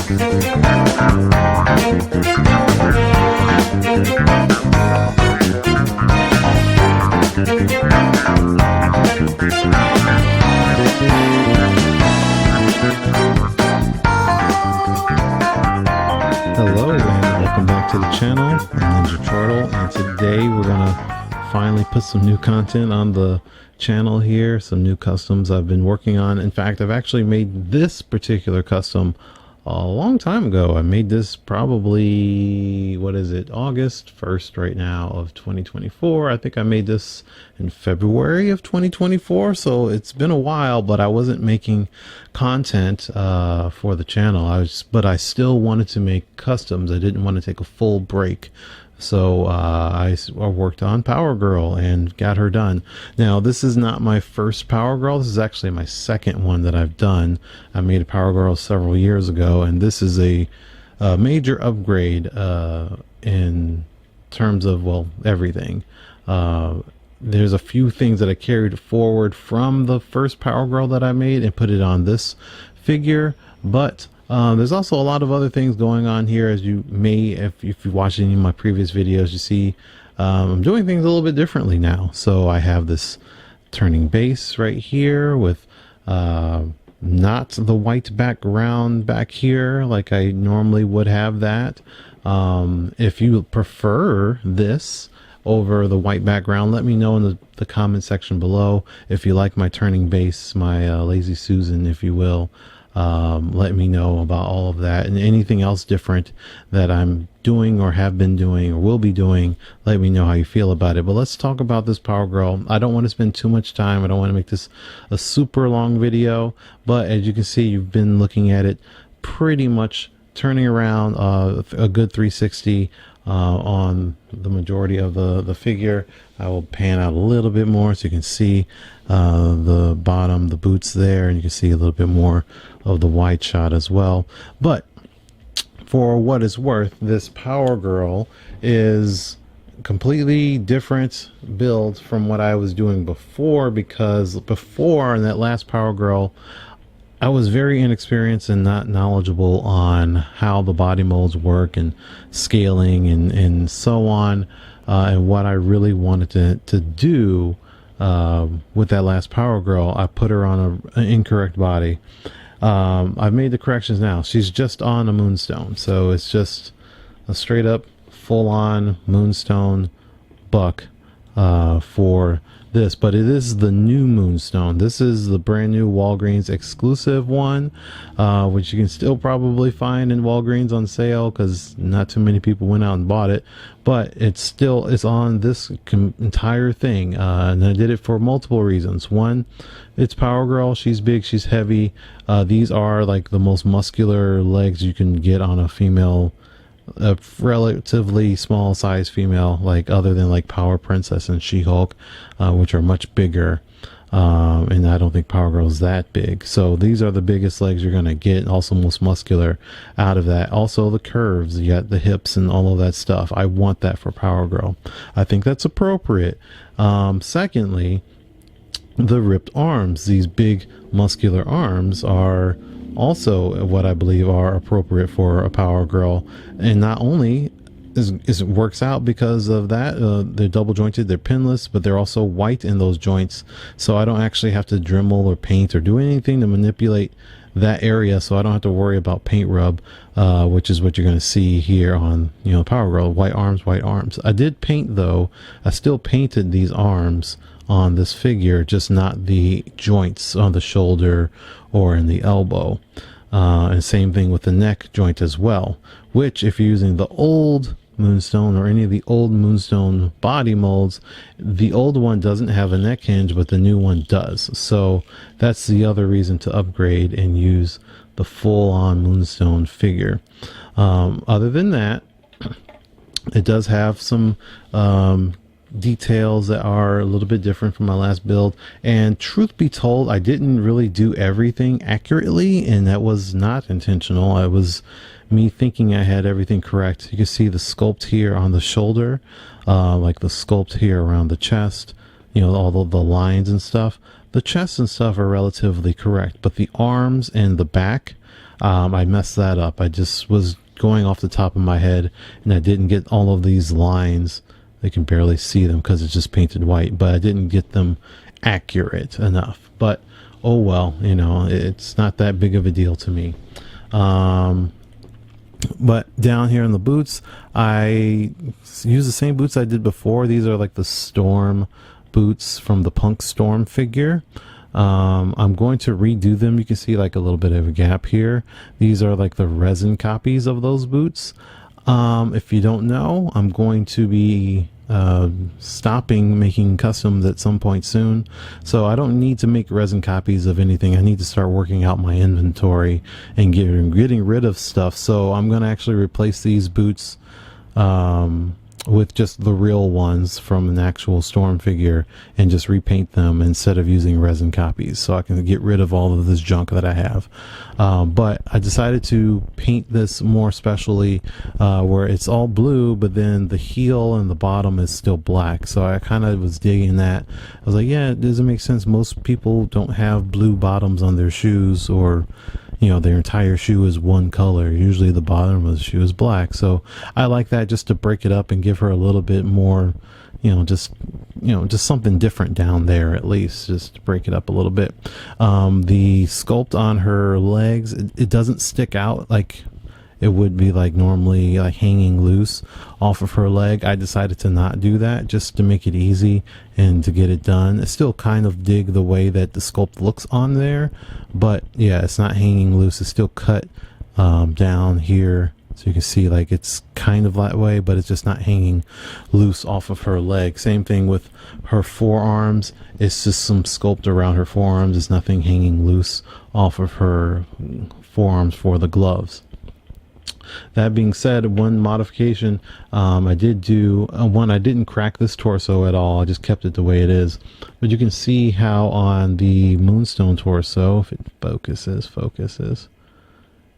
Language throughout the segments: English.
Hello and welcome back to the channel. I'm Ninja Turtle, and today we're gonna finally put some new content on the channel here, some new customs I've been working on. In fact, I've actually made this particular custom a long time ago. I made this probably, what is it, August 1st right now of 2024. I think I made this in February of 2024, so it's been a while, but I wasn't making content for the channel. But I still wanted to make customs. I didn't want to take a full break. So I worked on Power Girl and got her done. Now, this is not my first Power Girl. This is actually my second one that I've done. I made a Power Girl several years ago, and this is a major upgrade in terms of, well, everything. There's a few things that I carried forward from the first Power Girl that I made and put it on this figure, but there's also a lot of other things going on here, as you may, if you watch any of my previous videos, you see I'm doing things a little bit differently now. So I have this turning base right here with not the white background back here like I normally would have that. If you prefer this over the white background, let me know in the comment section below. If you like my turning base, my Lazy Susan, if you will. Let me know about all of that, and anything else different that I'm doing or have been doing or will be doing. Let me know how you feel about it. But let's talk about this Power Girl. I don't want to spend too much time. I don't want to make this a super long video, but as you can see, you've been looking at it pretty much turning around a good 360 on the majority of the figure. I will pan out a little bit more so you can see the bottom, the boots there, and you can see a little bit more of the wide shot as well. But for what it's worth, this Power Girl is completely different build from what I was doing before, because before in that last Power Girl, I was very inexperienced and not knowledgeable on how the body molds work and scaling and so on, and what I really wanted to do with that last Power Girl. I put her on an incorrect body. I've made the corrections now. She's just on a Moonstone, so it's just a straight up full-on Moonstone buck for this, but it is the new Moonstone. This is the brand new Walgreens exclusive one, which you can still probably find in Walgreens on sale because not too many people went out and bought it, but it's on this entire thing. And I did it for multiple reasons. One, it's Power Girl. She's big, she's heavy. These are like the most muscular legs you can get on a female, a relatively small size female, like other than like Power Princess and She-Hulk, which are much bigger, and I don't think Power Girl is that big. So these are the biggest legs you're gonna get, also most muscular out of that. Also the curves, you got the hips and all of that stuff. I want that for Power Girl. I think that's appropriate. Secondly, the ripped arms, these big muscular arms, are also what I believe are appropriate for a Power Girl. And not only it works out because of that, they're double jointed, they're pinless, but they're also white in those joints, so I don't actually have to Dremel or paint or do anything to manipulate that area, so I don't have to worry about paint rub, which is what you're going to see here on, you know, Power Girl. White arms, white arms. I did paint though. I still painted these arms on this figure, just not the joints on the shoulder or in the elbow. And same thing with the neck joint as well, which if you're using the old Moonstone or any of the old Moonstone body molds, the old one doesn't have a neck hinge, but the new one does. So that's the other reason to upgrade and use the full-on Moonstone figure. Other than that, it does have some details that are a little bit different from my last build, and truth be told, I didn't really do everything accurately, and that was not intentional. It was me thinking I had everything correct. You can see the sculpt here on the shoulder, like the sculpt here around the chest, you know, all the lines and stuff. The chest and stuff are relatively correct, but the arms and the back, I messed that up. I just was going off the top of my head, and I didn't get all of these lines. They can barely see them because it's just painted white, but I didn't get them accurate enough. But oh well, you know, it's not that big of a deal to me. But down here in the boots, I use the same boots I did before. These are like the Storm boots from the Punk Storm figure. I'm going to redo them. You can see like a little bit of a gap here. These are like the resin copies of those boots. If you don't know, I'm going to be stopping making customs at some point soon, so I don't need to make resin copies of anything. I need to start working out my inventory and getting rid of stuff. So I'm going to actually replace these boots with just the real ones from an actual Storm figure and just repaint them instead of using resin copies, so I can get rid of all of this junk that I have. But I decided to paint this more specially, where it's all blue, but then the heel and the bottom is still black. So I kind of was digging that. I was like, yeah, it doesn't make sense. Most people don't have blue bottoms on their shoes, or you know, their entire shoe is one color. Usually the bottom of the shoe is black. So I like that, just to break it up and give her a little bit more, just something different down there, at least, just to break it up a little bit. The sculpt on her legs, it doesn't stick out like it would be like normally, like hanging loose off of her leg. I decided to not do that, just to make it easy and to get it done. I still kind of dig the way that the sculpt looks on there, but yeah, it's not hanging loose. It's still cut down here, so you can see like it's kind of that way, but it's just not hanging loose off of her leg. Same thing with her forearms. It's just some sculpt around her forearms. It's nothing hanging loose off of her forearms for the gloves. That being said, one modification I did do, I didn't crack this torso at all. I just kept it the way it is. But you can see how on the Moonstone torso, if it focuses.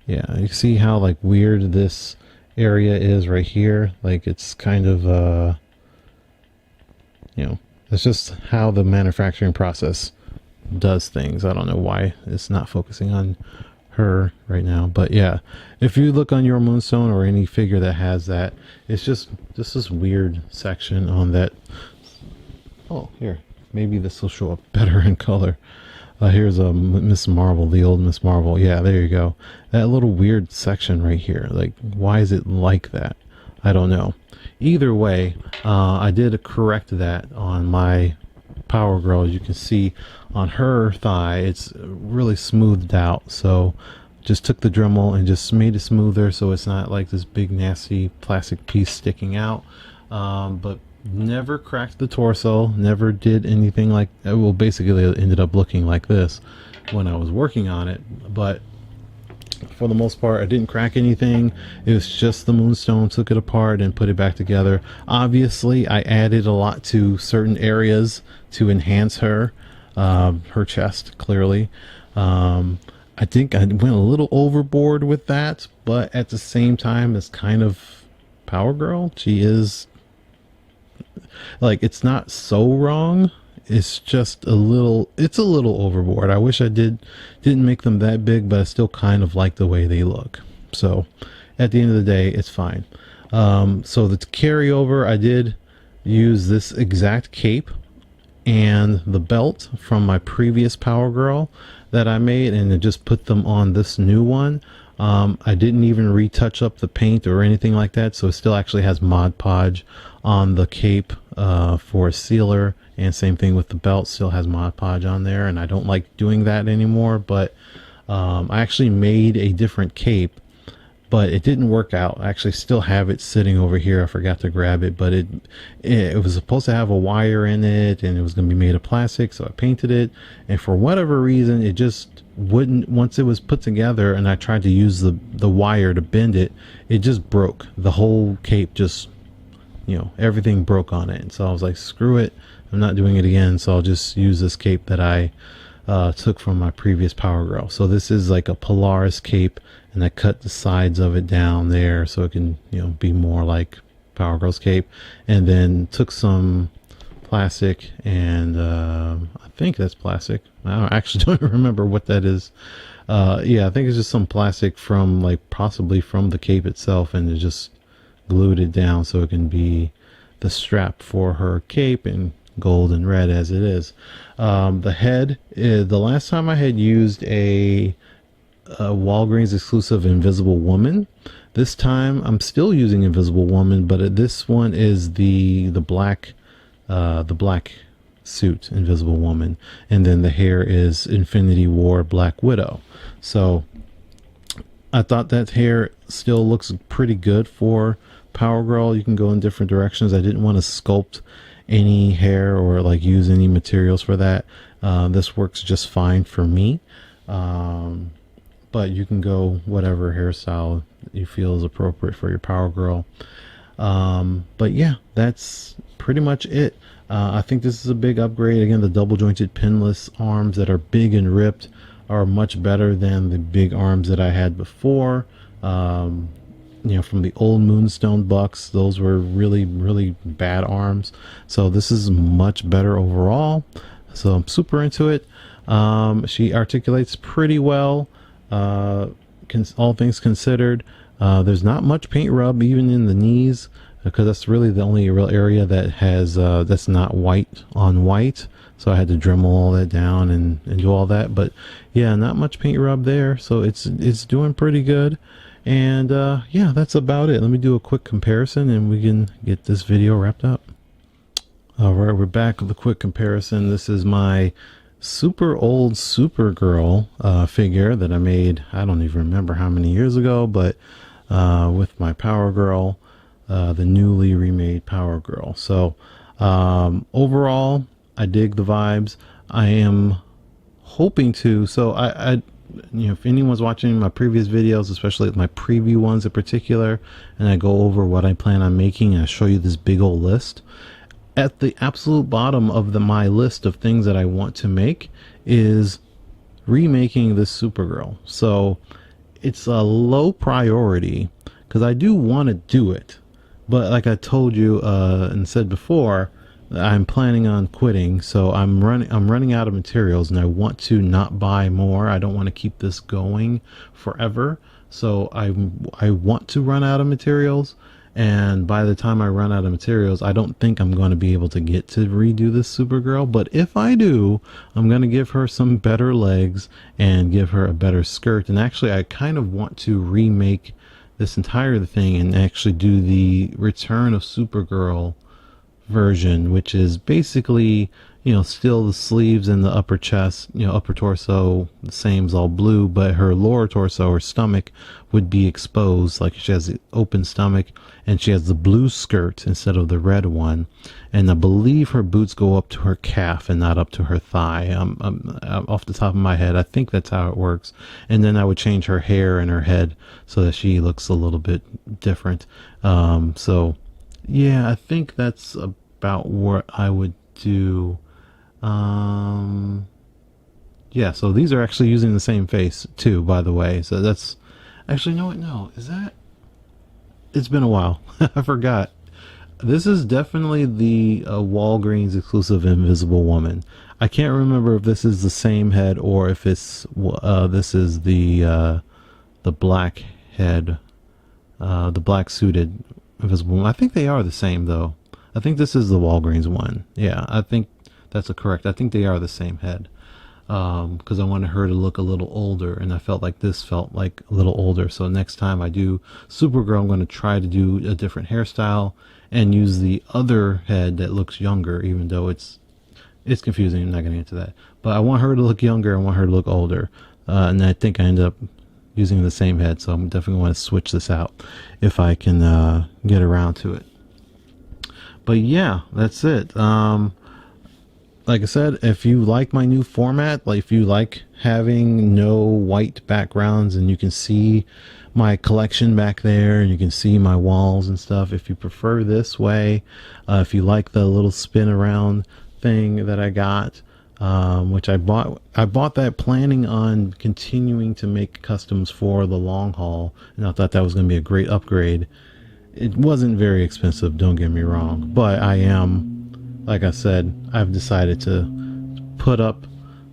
Yeah, you see how like weird this area is right here. Like it's kind of, it's just how the manufacturing process does things. I don't know why it's not focusing on her right now, but yeah, if you look on your Moonstone or any figure that has that, it's just this weird section on that. Oh, here, maybe this will show up better in color. Here's a Miss Marvel, the old Miss Marvel. Yeah, there you go. That little weird section right here, like why is it like that? I don't know. Either way, I did correct that on my Power Girl. As you can see on her thigh, it's really smoothed out, so just took the Dremel and just made it smoother, so it's not like this big nasty plastic piece sticking out. But never cracked the torso, never did anything like, well, basically it ended up looking like this when I was working on it, but for the most part I didn't crack anything. It was just the Moonstone. Took it apart and put it back together. Obviously I added a lot to certain areas to enhance her chest, clearly. I think I went a little overboard with that, but at the same time, it's kind of Power Girl. She is like, it's not so wrong. It's just it's a little overboard. I wish I didn't make them that big, but I still kind of like the way they look. So at the end of the day, it's fine. So the carryover, I did use this exact cape and the belt from my previous Power Girl that I made, and then just put them on this new one. I didn't even retouch up the paint or anything like that, so it still actually has Mod Podge on the cape for a sealer, and same thing with the belt, still has Mod Podge on there, and I don't like doing that anymore. But I actually made a different cape, but it didn't work out. I actually still have it sitting over here. I forgot to grab it, but it was supposed to have a wire in it, and it was going to be made of plastic, so I painted it, and for whatever reason it just wouldn't. Once it was put together and I tried to use the wire to bend it, it just broke. The whole cape just, everything broke on it. And so I was like, screw it, I'm not doing it again, so I'll just use this cape that I took from my previous Power Girl. So this is like a Polaris cape, and I cut the sides of it down there so it can be more like Power Girl's cape, and then took some plastic, and I think that's plastic. Actually don't remember what that is. Yeah, I think it's just some plastic from, like, possibly from the cape itself, and it just glued it down so it can be the strap for her cape, in gold and red as it is. The head is, the last time I had used a Walgreens exclusive Invisible Woman. This time I'm still using Invisible Woman, but this one is the black suit Invisible Woman, and then the hair is Infinity War Black Widow. So I thought that hair still looks pretty good for Power Girl. You can go in different directions. I didn't want to sculpt any hair or like use any materials for that. This works just fine for me. But you can go whatever hairstyle you feel is appropriate for your Power Girl. But yeah, that's pretty much it. I think this is a big upgrade. Again, the double jointed pinless arms that are big and ripped are much better than the big arms that I had before. From the old Moonstone Bucks, those were really, really bad arms. So this is much better overall. So I'm super into it. She articulates pretty well. All things considered, there's not much paint rub even in the knees, because that's really the only real area that has that's not white on white. So I had to Dremel all that down and do all that. But yeah, not much paint rub there. So it's doing pretty good. And yeah, that's about it. Let me do a quick comparison and we can get this video wrapped up. All right, we're back with a quick comparison. This is my super old Supergirl figure that I made, I don't even remember how many years ago, but with my Power Girl, the newly remade Power Girl. So overall, I dig the vibes. I am hoping to, so I if anyone's watching my previous videos, especially my preview ones in particular, and I go over what I plan on making and I show you this big old list, at the absolute bottom of my list of things that I want to make is remaking this Supergirl. So it's a low priority because I do want to do it, but like I told you and said before, I'm planning on quitting. So I'm running out of materials, and I want to not buy more. I don't want to keep this going forever. So I want to run out of materials. And by the time I run out of materials, I don't think I'm going to be able to get to redo this Supergirl. But if I do, I'm going to give her some better legs and give her a better skirt. And actually, I kind of want to remake this entire thing and actually do the Return of Supergirl version, which is basically, still the sleeves and the upper chest, upper torso, the same as all blue, but her lower torso or stomach would be exposed. Like, she has the open stomach and she has the blue skirt instead of the red one. And I believe her boots go up to her calf and not up to her thigh. Off the top of my head, I think that's how it works. And then I would change her hair and her head so that she looks a little bit different. So yeah, I think that's about what I would do. Yeah, so these are actually using the same face too, by the way. So that's actually, no, is that? It's been a while. I forgot. This is definitely the Walgreens exclusive Invisible Woman. I can't remember if this is the same head or if it's this is the black head, the black suited Invisible Woman. I think they are the same though. I think this is the Walgreens one. Yeah, I think that's correct. I think they are the same head. Because I wanted her to look a little older, and I felt like this felt like a little older. So next time I do Supergirl, I'm going to try to do a different hairstyle and use the other head that looks younger, even though it's confusing. I'm not going to get into that. But I want her to look younger. I want her to look older. And I think I end up using the same head. So I'm definitely want to switch this out if I can get around to it. But yeah, that's it. Like I said, if you like my new format, like if you like having no white backgrounds and you can see my collection back there and you can see my walls and stuff, if you prefer this way, if you like the little spin around thing that I got, which I bought that planning on continuing to make customs for the long haul, and I thought that was going to be a great upgrade. It wasn't very expensive, don't get me wrong, but I am like I said, I've decided to put up,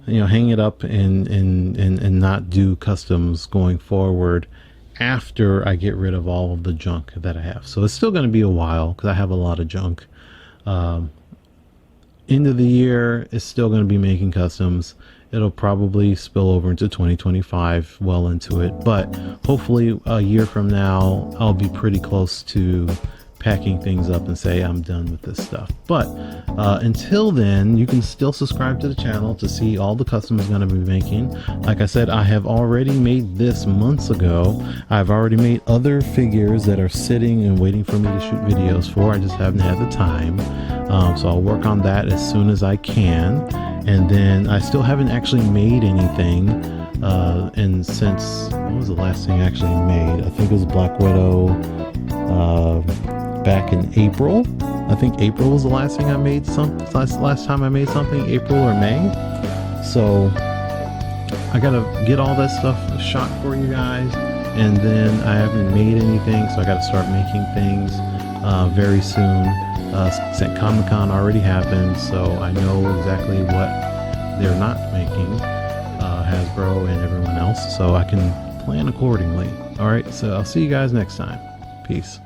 hang it up and not do customs going forward after I get rid of all of the junk that I have. So it's still going to be a while because I have a lot of junk. End of the year is still going to be making customs. It'll probably spill over into 2025, well into it, but hopefully a year from now I'll be pretty close to packing things up and say I'm done with this stuff. But until then, you can still subscribe to the channel to see all the customs I'm going to be making. Like I said, I have already made this months ago. I've already made other figures that are sitting and waiting for me to shoot videos for. I just haven't had the time. So I'll work on that as soon as I can. And then I still haven't actually made anything. And since, what was the last thing I actually made? I think it was Black Widow. Back in April. I think April was the last thing I made. Last time I made something, April or May. So I gotta get all that stuff shot for you guys, and then I haven't made anything, so I gotta start making things very soon. Comic-Con already happened, so I know exactly what they're not making, Hasbro and everyone else, so I can plan accordingly. All right, so I'll see you guys next time. Peace.